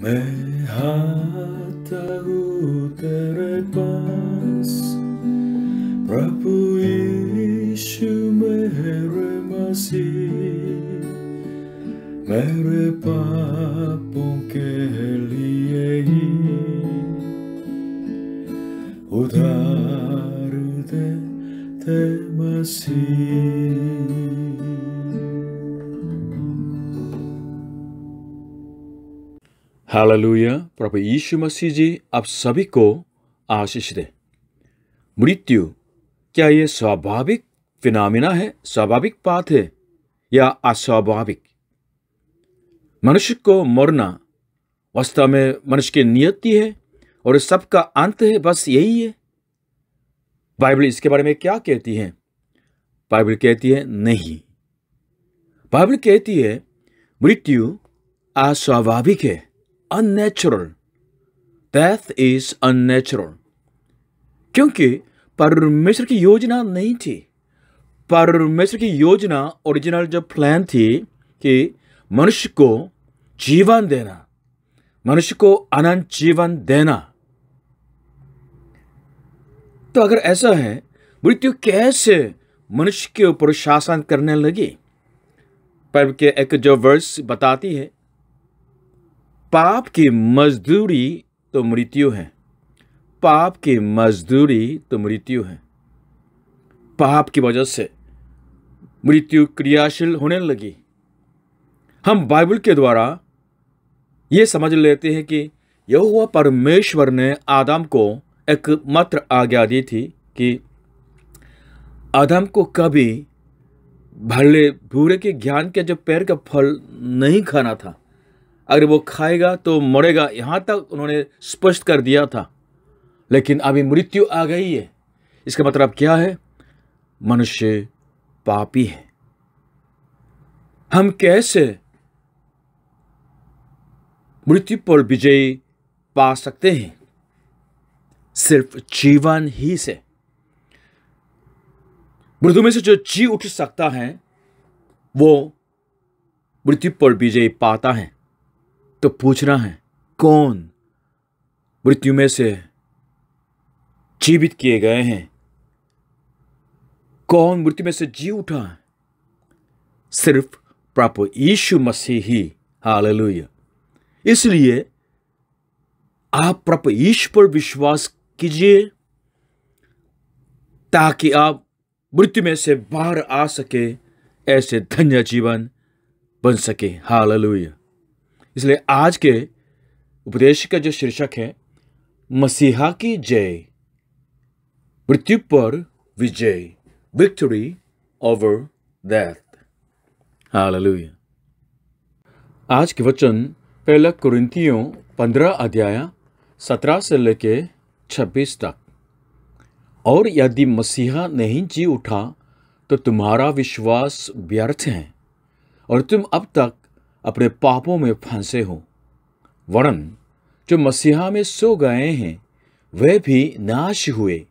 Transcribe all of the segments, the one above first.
मैं आता हूँ तेरे पास, प्रभु यीशु मेरे मसीह, मेरे पापों के लिए ही उधार दे मसीह। हालेलुया। प्रभु यीशु मसीह जी आप सभी को आशीष दे। मृत्यु क्या ये स्वाभाविक फिनोमिना है, स्वाभाविक बात है या अस्वाभाविक? मनुष्य को मरना वास्तव में मनुष्य की नियति है और सबका अंत है, बस यही है? बाइबल इसके बारे में क्या कहती है? बाइबल कहती है नहीं। बाइबल कहती है मृत्यु अस्वाभाविक है, unnatural. Death is unnatural. क्योंकि परमेश्वर की योजना नहीं थी। परमेश्वर की योजना, ओरिजिनल जो प्लान थी कि मनुष्य को जीवन देना, मनुष्य को अनंत जीवन देना। तो अगर ऐसा है, मृत्यु कैसे मनुष्य के ऊपर शासन करने लगी? बाइबल के एक जो वर्स बताती है, पाप की मजदूरी तो मृत्यु है। पाप की मजदूरी तो मृत्यु है। पाप की वजह से मृत्यु क्रियाशील होने लगी। हम बाइबल के द्वारा ये समझ लेते हैं कि यहोवा परमेश्वर ने आदम को एक मात्र आज्ञा दी थी कि आदम को कभी भले बुरे के ज्ञान के जो पेड़ का फल नहीं खाना था। अगर वो खाएगा तो मरेगा, यहां तक उन्होंने स्पष्ट कर दिया था। लेकिन अभी मृत्यु आ गई है। इसका मतलब क्या है? मनुष्य पापी है। हम कैसे मृत्यु पर विजय पा सकते हैं? सिर्फ जीवन ही से। मृत्यु में से जो जी उठ सकता है वो मृत्यु पर विजय पाता है। तो पूछना है, कौन मृत्यु में से जीवित किए गए हैं? कौन मृत्यु में से जी उठा है? सिर्फ प्रभु यीशु मसीह ही। हालेलुया। इसलिए आप प्रभु यीशु पर विश्वास कीजिए ताकि आप मृत्यु में से बाहर आ सके, ऐसे धन्य जीवन बन सके। हालेलुया। इसलिए आज के उपदेश का जो शीर्षक है, मसीहा की जय, मृत्यु पर विजय, विक्ट्री ओवर डेथ। हालेलुया। आज के वचन पहला कुरिन्थियों 15 अध्याय 17 से लेके 26 तक। और यदि मसीहा नहीं जी उठा तो तुम्हारा विश्वास व्यर्थ है और तुम अब तक अपने पापों में फंसे हो। वरन जो मसीहा में सो गए हैं वे भी नाश हुए।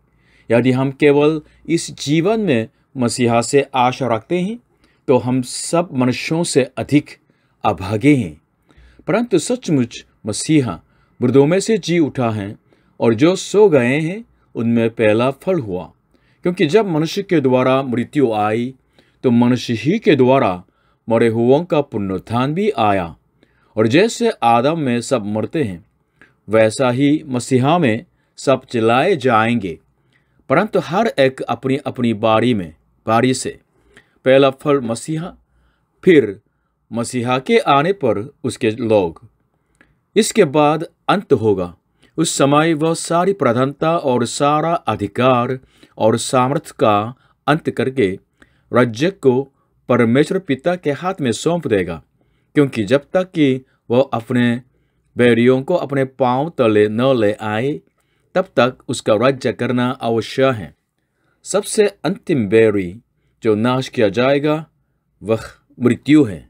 यदि हम केवल इस जीवन में मसीहा से आशा रखते हैं तो हम सब मनुष्यों से अधिक अभागे हैं। परंतु सचमुच मसीहा मृतों में से जी उठा है और जो सो गए हैं उनमें पहला फल हुआ। क्योंकि जब मनुष्य के द्वारा मृत्यु आई तो मनुष्य ही के द्वारा मरे हुओं का पुनरुत्थान भी आया। और जैसे आदम में सब मरते हैं वैसा ही मसीहा में सब जलाए जाएंगे। परंतु हर एक अपनी अपनी बारी से। पहला फल मसीहा, फिर मसीहा के आने पर उसके लोग। इसके बाद अंत होगा। उस समय वह सारी प्रधानता और सारा अधिकार और सामर्थ्य का अंत करके राज्य को परमेश्वर पिता के हाथ में सौंप देगा। क्योंकि जब तक कि वह अपने बैरियों को अपने पांव तले न ले आए तब तक उसका राज्य करना अवश्य है। सबसे अंतिम बैरी जो नाश किया जाएगा वह मृत्यु है।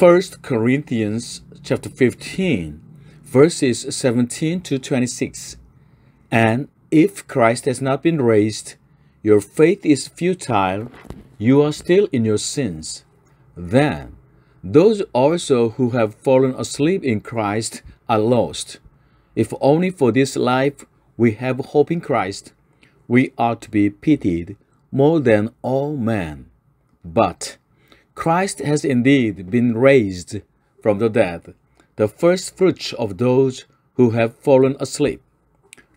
1 Corinthians chapter 15 verses 17 to 26. And if Christ has not been raised, your faith is futile, you are still in your sins. Then Those also who have fallen asleep in Christ are lost. If only for this life we have hope in Christ, we ought to be pitied more than all men. But Christ has indeed been raised from the dead, the first fruits of those who have fallen asleep.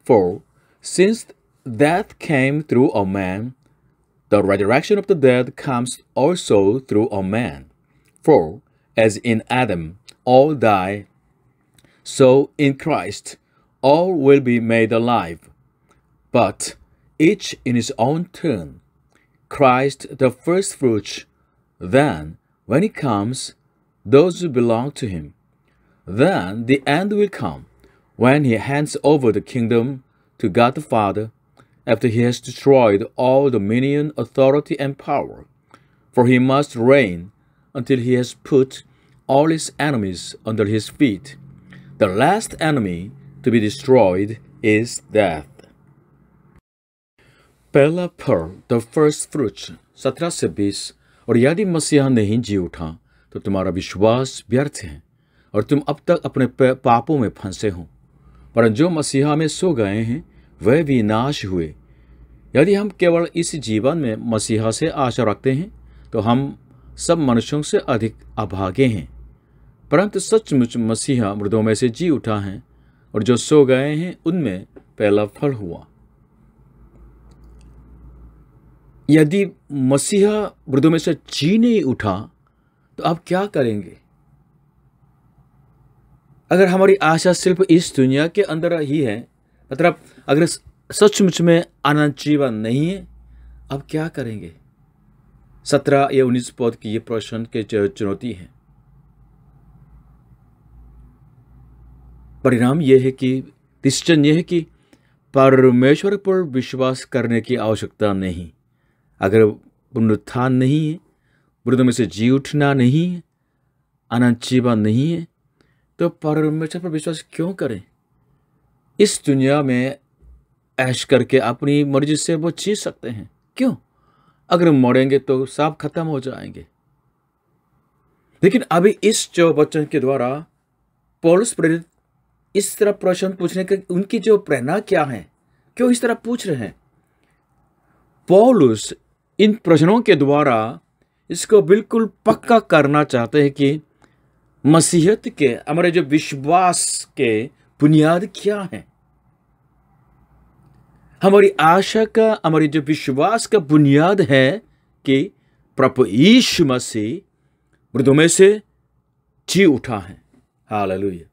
For since death came through a man, the resurrection of the dead comes also through a man. For as in Adam all die, so in Christ all will be made alive, but each in his own turn. Christ the first fruits, then, when he comes, those who belong to him. Then the end will come, when he hands over the kingdom to God the Father, after he has destroyed all dominion, authority, and power. For he must reign until he has put all his enemies under his feet. The last enemy to be destroyed is death. पहला फल, the first fruits, 17 से 20। और यदि मसीहा नहीं जी उठा तो तुम्हारा विश्वास व्यर्थ है और तुम अब तक अपने पापों में फंसे हो। पर जो मसीहा में सो गए हैं वह भी नाश हुए। यदि हम केवल इस जीवन में मसीहा से आशा रखते हैं तो हम सब मनुष्यों से अधिक अभागे हैं। परंतु सचमुच मसीहा मृतों में से जी उठा है और जो सो गए हैं उनमें पहला फल हुआ। यदि मसीहा मृतों में से जी नहीं उठा तो आप क्या करेंगे? अगर हमारी आशा सिर्फ इस दुनिया के अंदर ही है, मतलब अगर सचमुच में अनंत जीवन नहीं है, आप क्या करेंगे? 17 या 19 पद की ये प्रश्न की चुनौती है। परिणाम यह है कि डिसीजन यह है कि परमेश्वर पर विश्वास करने की आवश्यकता नहीं। अगर पुनरुत्थान नहीं है, मृतों में से जी उठना नहीं है, अनंत जीवन नहीं है, तो परमेश्वर पर विश्वास क्यों करें? इस दुनिया में ऐश करके अपनी मर्जी से वो जी सकते हैं। क्यों? अगर मरेंगे तो सब खत्म हो जाएंगे। लेकिन अभी इस जो वचन के द्वारा पौलुस प्रेरित इस तरह प्रश्न पूछने के उनकी जो प्रेरणा क्या है, क्यों इस तरह पूछ रहे हैं? पौलुस इन प्रश्नों के द्वारा इसको बिल्कुल पक्का करना चाहते हैं कि मसीहत के हमारे जो विश्वास के बुनियाद क्या है। हमारी आशा का, हमारी जो विश्वास का बुनियाद है कि प्रभु यीशु मसीह मृतों में से जी उठा है। हालेलुया।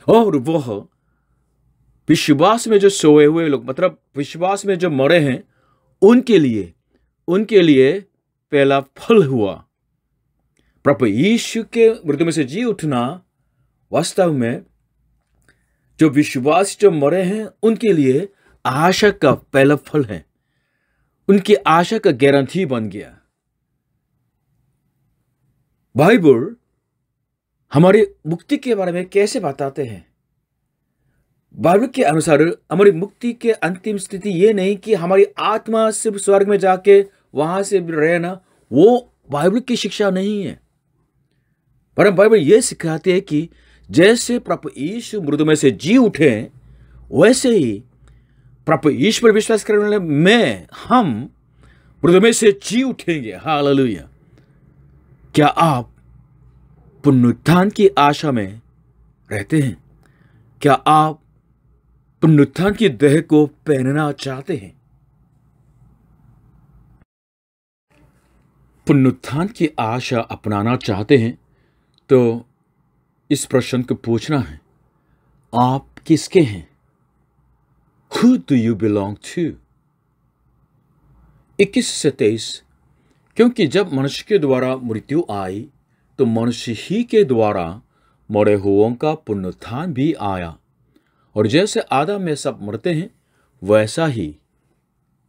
और वह विश्वास में जो सोए हुए लोग, मतलब विश्वास में जो मरे हैं, उनके लिए पहला फल हुआ। प्रभु यीशु के मृतों में से जी उठना वास्तव में जो विश्वास जो मरे हैं उनके लिए आशा का पहला फल है। उनकी आशा का गारंटी बन गया। बाइबल हमारी मुक्ति के बारे में कैसे बताते हैं? बाइबल के अनुसार हमारी मुक्ति के अंतिम स्थिति ये नहीं कि हमारी आत्मा सिर्फ स्वर्ग में जाके वहां से रहना, वो बाइबल की शिक्षा नहीं है। पर बाइबल ये सिखाती है कि जैसे प्रभु यीशु मृतों में से जी उठे, वैसे ही प्रभु यीशु पर विश्वास करने वाले में हम मृतों में से जी उठेंगे। हालेलुया। क्या आप पुनरुत्थान की आशा में रहते हैं? क्या आप पुनरुत्थान की देह को पहनना चाहते हैं? पुनरुत्थान की आशा अपनाना चाहते हैं तो इस प्रश्न को पूछना है, आप किसके हैं? Who do you belong to? 21 से 23। क्योंकि जब मनुष्य के द्वारा मृत्यु आई तो मनुष्य ही के द्वारा मरे हुओं का पुनरुत्थान भी आया। और जैसे आदम में सब मरते हैं, वैसा ही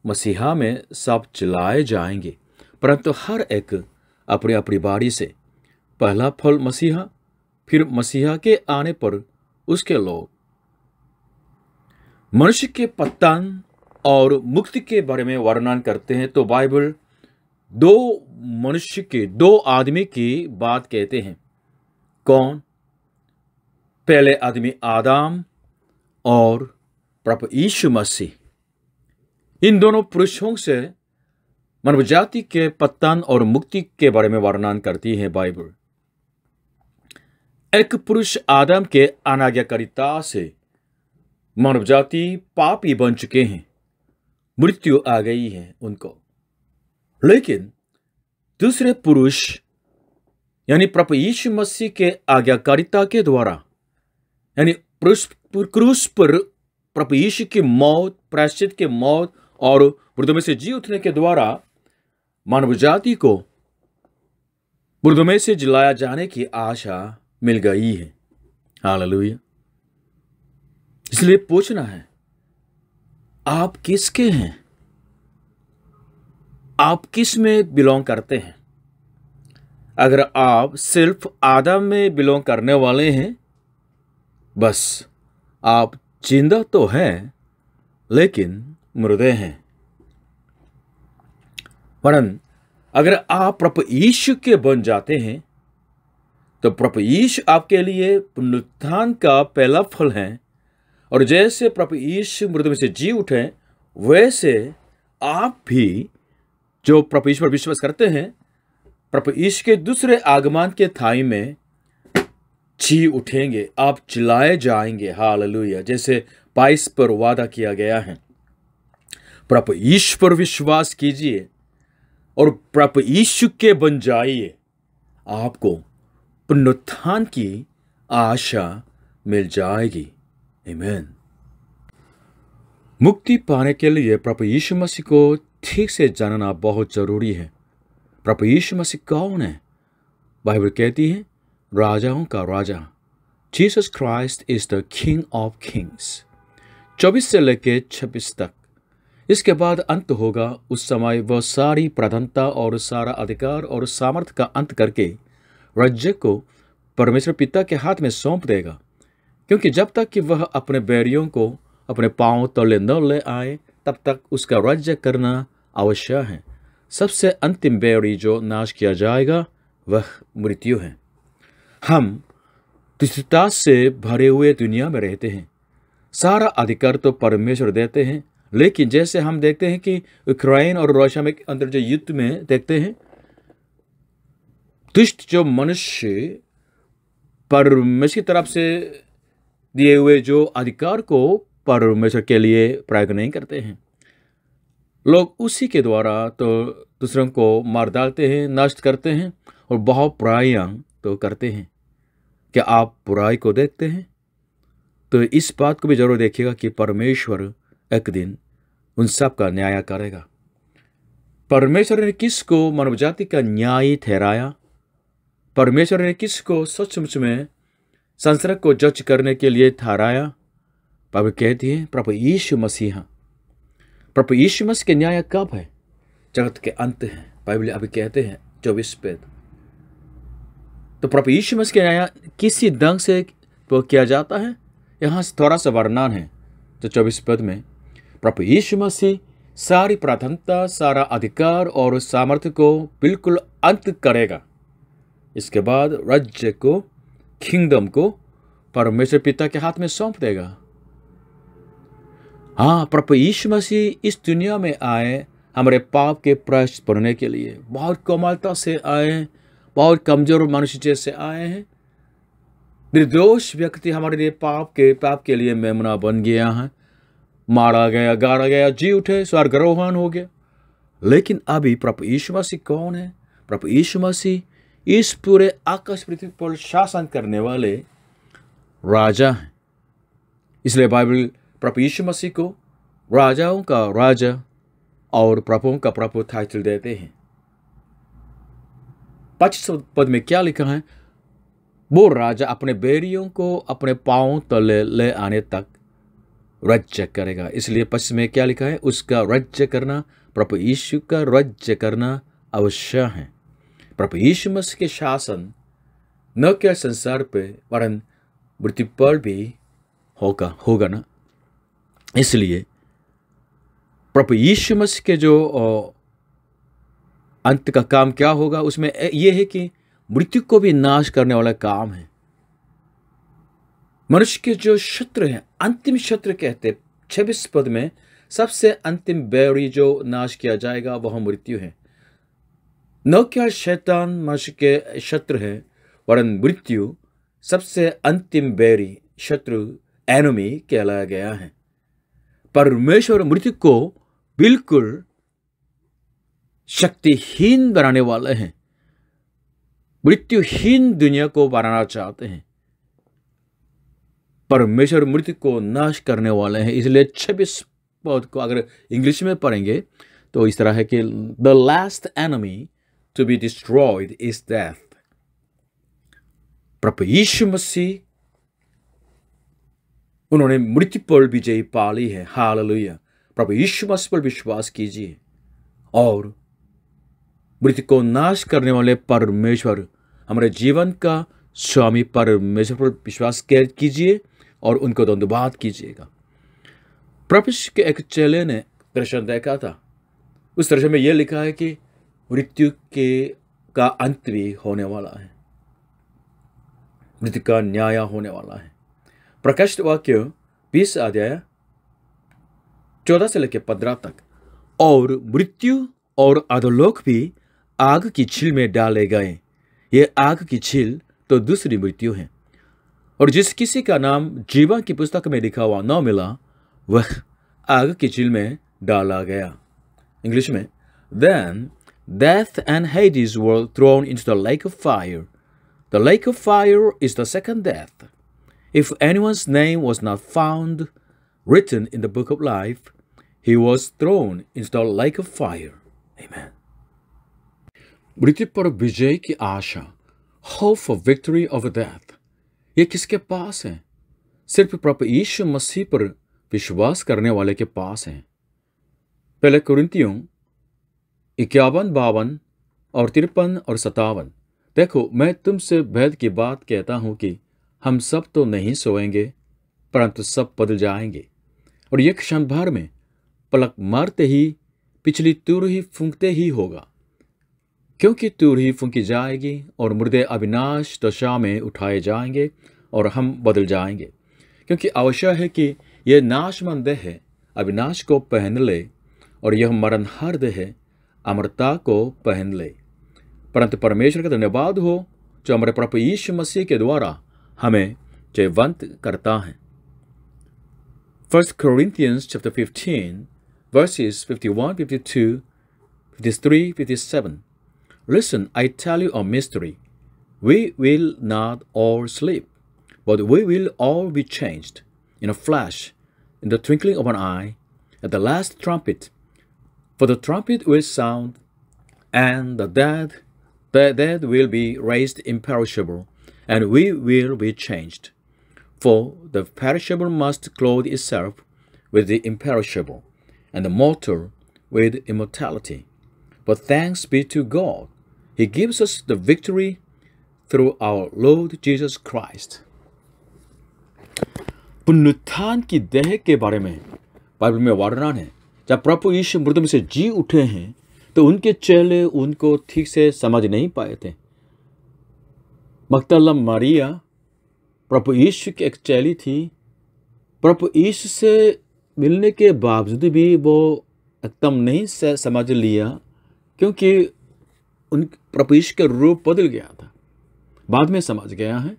मसीहा में सब जलाए जाएंगे। परंतु हर एक अपनी अपनी बारी से, पहला फल मसीहा, फिर मसीहा के आने पर उसके लोग। मनुष्य के पतन और मुक्ति के बारे में वर्णन करते हैं तो बाइबल दो आदमी की बात कहते हैं। कौन? पहले आदमी आदम और प्रभु यीशु मसीह। इन दोनों पुरुषों से मानव जाति के पतन और मुक्ति के बारे में वर्णन करती है बाइबल। एक पुरुष आदम के अनाज्ञाकारिता से मानव जाति पापी बन चुके हैं, मृत्यु आ गई है उनको। लेकिन दूसरे पुरुष यानी प्रभु यीशु मसीह के आज्ञाकारिता के द्वारा, यानी क्रूस पर प्रभु यीशु की मौत, प्रायश्चित की मौत और मृत्यु में से जी उठने के द्वारा मानव जाति को मृत्यु में से जिलाया जाने की आशा मिल गई है। हालेलुया। इसलिए पूछना है, आप किसके हैं? आप किस में बिलोंग करते हैं? अगर आप सिर्फ आदम में बिलोंग करने वाले हैं, बस आप जिंदा तो हैं लेकिन मुर्दे हैं। वरन अगर आप प्रभु यीशु के बन जाते हैं तो प्रभु यीशु आपके लिए पुनरुत्थान का पहला फल है। और जैसे प्रभु यीशु मृत्यु में से जी उठे, वैसे आप भी जो प्रभु यीशु पर विश्वास करते हैं, प्रभु यीशु के दूसरे आगमन के थाई में जी उठेंगे, आप चिल्लाए जाएंगे। हालेलुया। जैसे 22 पर वादा किया गया है। प्रभु यीशु पर विश्वास कीजिए और प्रभु यीशु के बन जाइए, आपको पुनरुत्थान की आशा मिल जाएगी। आमीन। मुक्ति पाने के लिए प्रभु यीशु मसीह को ठीक से जानना बहुत जरूरी है। प्रभु यीशु मसीह कौन है? बाइबल कहती है, राजाओं का राजा। Jesus Christ is the king of kings. 24 से लेकर 26 तक। इसके बाद अंत होगा। उस समय वह सारी प्रधानता और सारा अधिकार और सामर्थ्य का अंत करके राज्य को परमेश्वर पिता के हाथ में सौंप देगा, क्योंकि जब तक कि वह अपने बैरियों को अपने पांव तले न ले आए, तब तक उसका राज्य करना आवश्यक है। सबसे अंतिम बैरी जो नाश किया जाएगा वह मृत्यु है। हम दुष्टता से भरे हुए दुनिया में रहते हैं। सारा अधिकार तो परमेश्वर देते हैं, लेकिन जैसे हम देखते हैं कि यूक्रेन और रशिया में अंदर जो युद्ध में देखते हैं, दुष्ट जो मनुष्य परमेश्वर की तरफ से दिए हुए जो अधिकार को परमेश्वर के लिए प्रयोग नहीं करते हैं, लोग उसी के द्वारा तो दूसरों को मार डालते हैं, नष्ट करते हैं और बहुत बुराइयां तो करते हैं। क्या आप बुराई को देखते हैं? तो इस बात को भी जरूर देखिएगा कि परमेश्वर एक दिन उन सब का न्याय करेगा। परमेश्वर ने किसको मानव जाति का न्याय ठहराया? परमेश्वर ने किसको सचमुच में संसार को जज करने के लिए ठहराया? बाइबल कहती है प्रभु यीशु मसीह। प्रभु यीशु मसीह के न्याय कब है? जगत के अंत है। बाइबल अभी कहते हैं 24 पद। तो प्रभु यीशु मसीह के न्याय किसी ढंग से किया जाता है, यहाँ से थोड़ा सा वर्णन है। तो 24 पद में प्रभु यीशु मसीह सारी प्रधानता, सारा अधिकार और सामर्थ्य को बिल्कुल अंत करेगा। इसके बाद राज्य को, किंगडम को परमेश्वर पिता के हाथ में सौंप देगा। हाँ, प्रभु यीशु मसीह इस दुनिया में आए हमारे पाप के प्रायश्चित करने के लिए। बहुत कोमलता से आए हैं, बहुत कमजोर मनुष्य जैसे आए हैं। निर्दोष व्यक्ति हमारे लिए पाप के लिए मेमना बन गया है, मारा गया, गाड़ा गया, जी उठे, स्वर्गारोहण हो गया। लेकिन अभी प्रभु यीशु मसीह कौन है? प्रभु यीशु मसीह इस पूरे आकाश पृथ्वी पर शासन करने वाले राजा हैं। इसलिए बाइबल प्रभु यीशु मसीह को राजाओं का राजा और प्रभुओं का प्रभु टाइटल देते हैं। 25 पद में क्या लिखा है? वो राजा अपने बैरियों को अपने पांव तले ले आने तक राज्य करेगा। इसलिए 25 में क्या लिखा है? उसका राज्य करना, प्रभु यीशु का राज्य करना आवश्यक है। प्रभु यीशु मसीह के शासन न केवल संसार पे वरन मृत्यु पर भी होगा ना। इसलिए प्रभु यीशु मसीह के जो अंत का काम क्या होगा, उसमें यह है कि मृत्यु को भी नाश करने वाला काम है। मनुष्य के जो शत्रु हैं, अंतिम शत्रु कहते 26 पद में, सबसे अंतिम बैरी जो नाश किया जाएगा वह मृत्यु है। न क्या शैतान मनुष्य के शत्रु है, वरन मृत्यु सबसे अंतिम बैरी शत्रु एनिमी कहलाया गया है। परमेश्वर मृत्यु को बिल्कुल शक्तिहीन बनाने वाले हैं, मृत्युहीन दुनिया को बनाना चाहते हैं। परमेश्वर मृत्यु को नाश करने वाले हैं। इसलिए 26 पद को अगर इंग्लिश में पढ़ेंगे तो इस तरह है कि the last enemy to be destroyed is death. प्रभु यीशु मसीह, उन्होंने मृत्यु पर विजय पाली है। हालेलुया। प्रभु यीशु मसीह पर विश्वास कीजिए और मृत्यु को नाश करने वाले परमेश्वर, हमारे जीवन का स्वामी परमेश्वर पर विश्वास कीजिए और उनको धन्यवाद कीजिएगा। प्रभु के एक चेले ने दर्शन देखा था। उस दर्शन में यह लिखा है कि मृत्यु का अंत भी होने वाला है, मृत्यु का न्याय होने वाला है। प्रकाशित वाक्य 20 अध्याय 14 से लेकर 15 तक। और मृत्यु और अधोलोक भी आग की झील में डाले गए। ये आग की झील तो दूसरी मृत्यु है, और जिस किसी का नाम जीवन की पुस्तक में लिखा हुआ न मिला, वह आग की झील में डाला गया। इंग्लिश में, Then death and Hades were thrown into the lake of fire. The lake of fire is the second death. If anyone's name was not found written in the book of life, he was thrown into the lake of fire. Amen. मृत्यु पर विजय की आशा, hope for victory over death, ये किसके पास है? सिर्फ प्रभु यीशु मसीह पर विश्वास करने वाले के पास है। पहले कुरिन्थियों 51, 52 और 53 और 57। देखो, मैं तुमसे भेद की बात कहता हूं कि हम सब तो नहीं सोएंगे, परंतु सब बदल जाएंगे, और एक क्षण भर में, पलक मारते ही, पिछली तूर ही फूंकते ही होगा। क्योंकि तूर ही फूंकी जाएगी और मुर्दे अविनाश दशा में उठाए जाएंगे और हम बदल जाएंगे। क्योंकि आवश्यक है कि यह नाशमंद देह अविनाश को पहन ले और यह मरणहार देह अमरता को पहन ले। परंतु परमेश्वर का धन्यवाद हो जो हमारे प्रभु यीशु मसीह के द्वारा हमें जयवंत करता है। 1 Corinthians chapter 15 verses 51, 52, 53, 57. Listen, I tell you a mystery. We will not all sleep, but we will all be changed in a flash, in the twinkling of an eye, at the last trumpet. For the trumpet will sound, and the dead will be raised imperishable, and we will be changed. For the perishable must clothe itself with the imperishable, and the mortal with immortality. But thanks be to God, He gives us the victory through our Lord Jesus Christ. पुनरुत्थान की देह के बारे में Bible में वर्णन है। जब प्रभु यीशु मृत्यु में से जी उठे हैं तो उनके चेले उनको ठीक से समझ नहीं पाए थे। मगदला मरिया प्रभु यीशु की एक चेली थी। प्रभु यीशु से मिलने के बावजूद भी वो एकदम नहीं से समझ लिया, क्योंकि उन प्रभु यीशु का रूप बदल गया था। बाद में समझ गया है।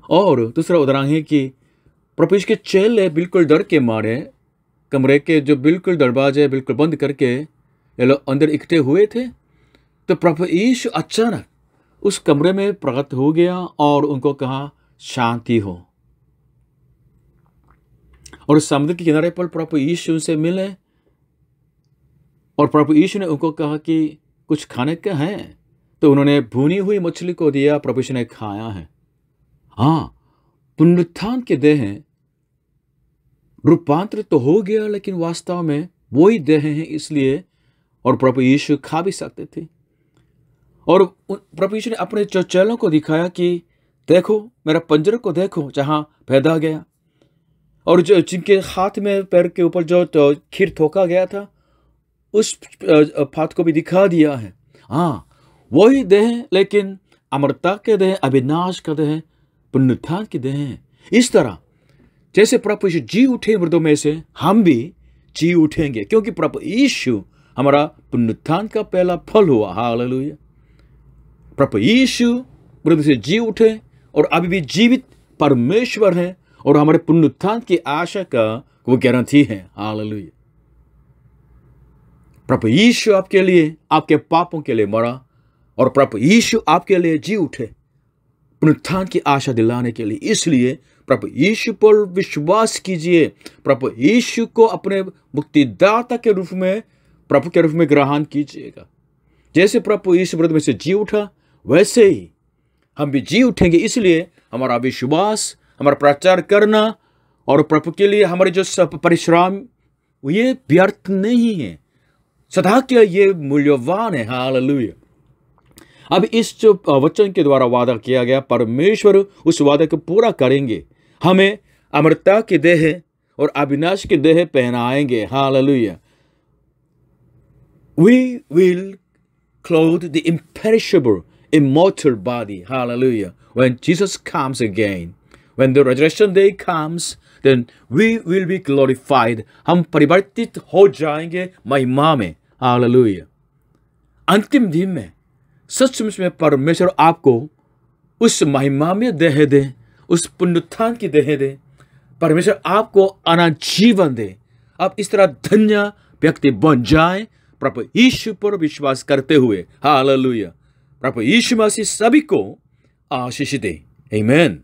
और दूसरा उदाहरण है कि प्रभु यीशु के चेले बिल्कुल डर के मारे कमरे के जो बिल्कुल दरवाजे बिल्कुल बंद करके ये लोग अंदर इकट्ठे हुए थे, तो प्रभु यीशु अचानक उस कमरे में प्रकट हो गया और उनको कहा शांति हो। और समुद्र के किनारे पर प्रभु यीशु से मिले और प्रभु यीशु ने उनको कहा कि कुछ खाने का है, तो उन्होंने भुनी हुई मछली को दिया, प्रभु यीशु ने खाया है। हाँ, पुनरुत्थान के देह रूपांतर तो हो गया, लेकिन वास्तव में वही देह है इसलिए, और प्रभु यीशु खा भी सकते थे। और प्रभु यीशु ने अपने चेलों को दिखाया कि देखो मेरा पंजर को देखो जहां पैदा गया, और जो जिनके हाथ में पैर के ऊपर जो खीर थोका गया था उस फात को भी दिखा दिया है। हाँ, वही देह है, लेकिन अमरता के देह, अविनाश का देह, पुनरुत्थान की देह है। इस तरह जैसे प्रभु यीशु जी उठे मृतों में से, हम भी जी उठेंगे, क्योंकि प्रभु यीशु हमारा पुनरुत्थान का पहला फल हुआ। हालेलुया। प्रभु यीशु मृतों से जी उठे और अभी भी जीवित परमेश्वर है, और हमारे पुनरुत्थान की आशा का वो गारंटी है। हालेलुया। प्रभु यीशु आपके लिए, आपके पापों के लिए मरा, और प्रभु यीशु आपके लिए जी उठे पुनरुत्थान की आशा दिलाने के लिए। इसलिए प्रभु यीशु पर विश्वास कीजिए, प्रभु यीशु को अपने मुक्तिदाता के रूप में, प्रभु के रूप में ग्रहण कीजिएगा। जैसे प्रभु यीशु मृत में से जी उठा, वैसे ही हम भी जी उठेंगे। इसलिए हमारा विश्वास, हमारा प्रचार करना और प्रभु के लिए हमारे जो सब परिश्रम, ये व्यर्थ नहीं है, सदा के ये मूल्यवान है। हालेलुया। अब इस जो वचन के द्वारा वादा किया गया, परमेश्वर उस वादे को पूरा करेंगे। हमें अमरता की देह और अविनाश की देह पहनाएंगे। Hallelujah. We will clothe the imperishable, immortal body. Hallelujah. When Jesus comes again, when the resurrection day comes, then we will be glorified. हम परिवर्तित हो जाएंगे महिमा में। हालेलुया। अंतिम दिन में सचमुच में परमेश्वर आपको उस महिमा में देह दे, उस पुनरुत्थान की देह दे। परमेश्वर आपको अनंत जीवन दे। आप इस तरह धन्य व्यक्ति बन जाए, प्रभु यीशु पर विश्वास करते हुए। हालेलुया। प्रभु यीशु मसीह सभी को आशीष दे। आमीन।